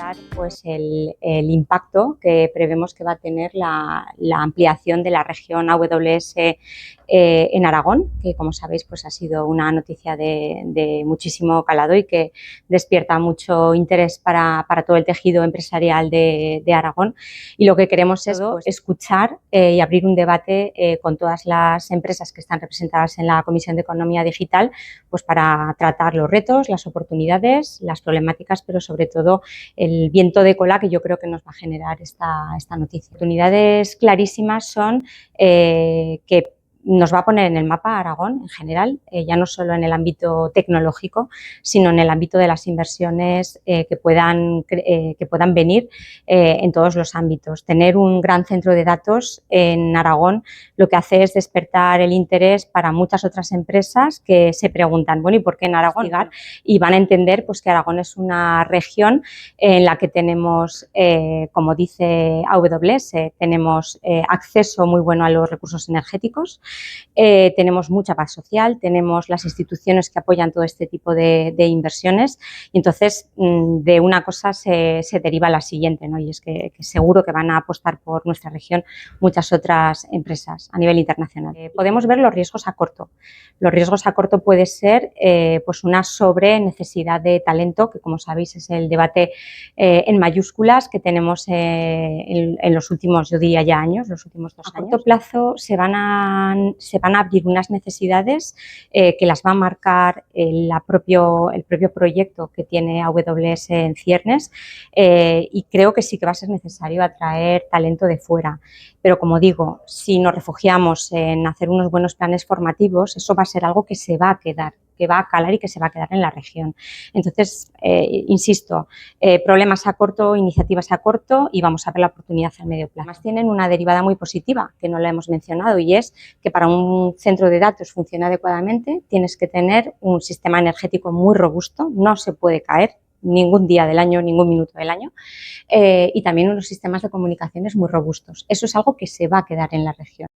comentar pues, el impacto que prevemos que va a tener la ampliación de la región AWS en Aragón, que como sabéis pues, ha sido una noticia de muchísimo calado y que despierta mucho interés para todo el tejido empresarial de Aragón. Y lo que queremos es pues, escuchar y abrir un debate con todas las empresas que están representadas en la Comisión de Economía Digital, pues para tratar los retos, las oportunidades, las problemáticas, pero sobre todo el viento de cola que yo creo que nos va a generar esta noticia. Oportunidades clarísimas son que nos va a poner en el mapa Aragón en general, ya no solo en el ámbito tecnológico, sino en el ámbito de las inversiones que puedan venir en todos los ámbitos. Tener un gran centro de datos en Aragón lo que hace es despertar el interés para muchas otras empresas que se preguntan, bueno, ¿y por qué en Aragón? Y van a entender pues, que Aragón es una región en la que tenemos, como dice AWS, tenemos acceso muy bueno a los recursos energéticos, tenemos mucha paz social, tenemos las instituciones que apoyan todo este tipo de inversiones y entonces de una cosa se deriva la siguiente, ¿no? Y es que seguro que van a apostar por nuestra región muchas otras empresas a nivel internacional. Podemos ver los riesgos a corto. Los riesgos a corto puede ser pues una sobre necesidad de talento, que como sabéis es el debate en mayúsculas que tenemos en los últimos, yo diría ya años, los últimos 2 años. A corto plazo se van a abrir unas necesidades que las va a marcar el propio proyecto que tiene AWS en ciernes y creo que sí que va a ser necesario atraer talento de fuera. Pero como digo, si nos refugiamos en hacer unos buenos planes formativos, eso va a ser algo que se va a quedar, que va a calar y que se va a quedar en la región. Entonces, insisto, problemas a corto, iniciativas a corto y vamos a ver la oportunidad a medio plazo. Además tienen una derivada muy positiva, que no la hemos mencionado, y es que para un centro de datos funcione adecuadamente tienes que tener un sistema energético muy robusto, no se puede caer ningún día del año, ningún minuto del año, y también unos sistemas de comunicaciones muy robustos. Eso es algo que se va a quedar en la región.